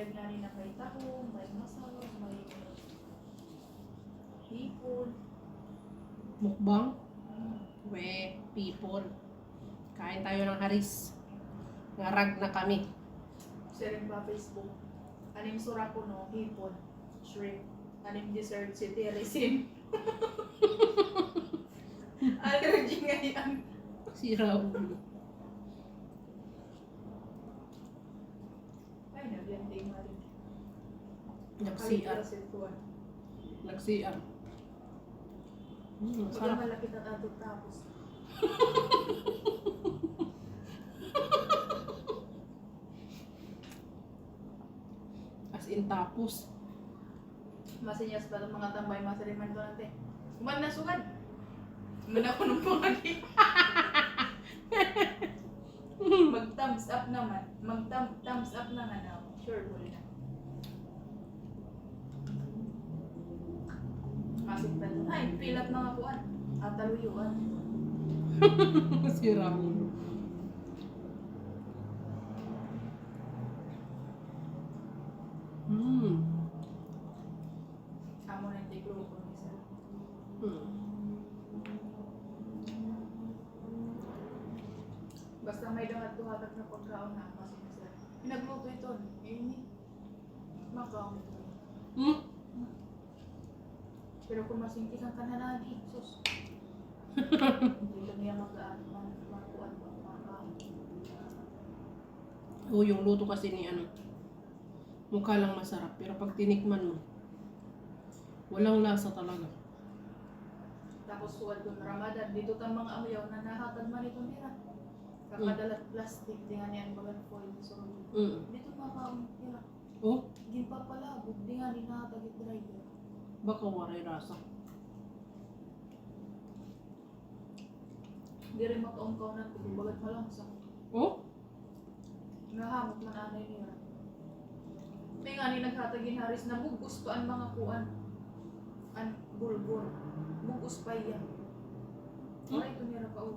Sir nga rin na may tahong, may masarap, may hipon. Mukbang? We, people. Kain tayo ng haris. Ngarag na kami. Sir pa Facebook. Aning sura ko no, hipon, shrimp. Aning dessert si Teresin. Allergy nga yan. Sira ulo. Ay, naglanding nga rin. Nag-CR. Nag-CR. Baka Sarap. malapit at atot tapos. As in tapos. Masinyas pa itong mga tambay, masaliman ko natin. Kuman na sugad. Kuman ako ng pangani. Mag-thumbs up naman. Mag-thumbs up na nga na. Sure, huli na. Masip pa ito. Ay, pilat mga kuan. Ataluyuan. Sira ulo. Amo na yung tiklo ko ni sir. Basta may dahat-tuhatag na pagkaon na kasi na sir. Pinagluto ito. Ini. Makaon ito. Pero kung masingkis ang kananagi, sus. Dito niya mag-kuan pa. Makaon. O yung luto kasi ni ano, mukha lang masarap. Pero pag tinikman mo, walang lasa talaga. Tapos suwad doon Ramadan. Dito kang mga amayaw na nahatag man ito nila. Kakadalat plastic. Di nga niyan bagan foil. So, dito makaon nila. Oh, Ginpa pala. Di nga ni nahatag ito driver. baka waray rasa. Di rin makaon-kaon natin. Di bagat malangsa. Oh, Nahamot man anay nila. May nga ni naghatagin haris na bugos pa ang mga kuan. An bulbul. Bugos pa yan. Wala ito nila pa o.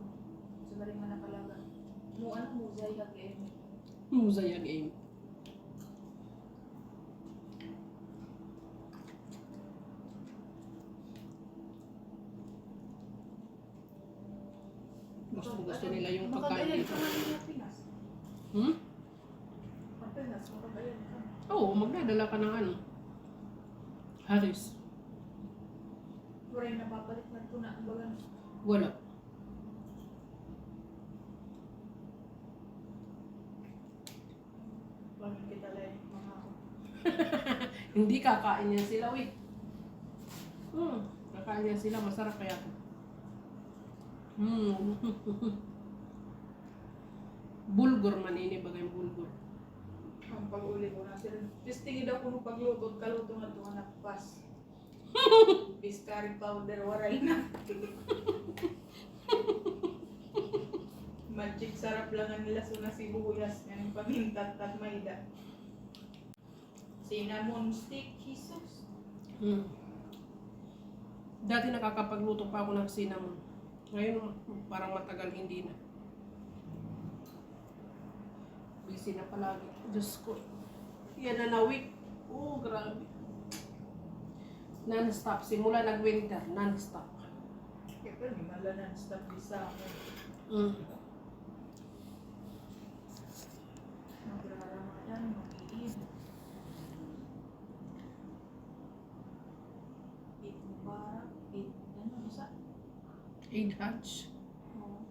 Sa maring nga nakalaga. Mo ano mo zayag eh. musayag eh. Gusto nila yung pagkain dito. Pinas. Pinas, makagayan ka. Oo, magdadala ka ng ano, haris. Kuray napapalit na ito na ang bagan. Wala. Bakit kita lang mga ako. Hindi kakain yan sila, wait. Kakain yan sila, masarap kaya ito. Bulgur manini bagay bulgur. Ang pag-uli ko na sila. Testingin daw kung pagluto at kaluto nga ito nga nakpas. Biscari powder, waray na. Magic sarap lang ang laso na sibuyas ng pamintat at mayda. Cinnamon stick, Jesus. Dati nakakapagluto pa ako ng cinnamon. Ngayon parang matagal hindi na. Busy na palagi. Diyos ko. Yan na week. Oh, grabe. Non-stop. Simula nag-winter, non-stop. Kaya pero may malanan stop isa ako. Nagraramadan, mag-iin. Eat mubarak, eat, ano, isa? Eid Hajj. Oo.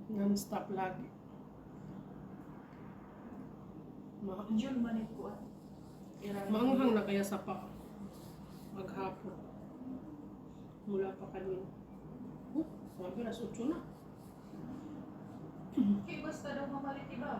Non-stop lagi. June manit ko at Maanghang na kaya sa pa maghapon. Mula pa kanina. Sabi, alas 8 na. Kaya basta daw mamalit iba,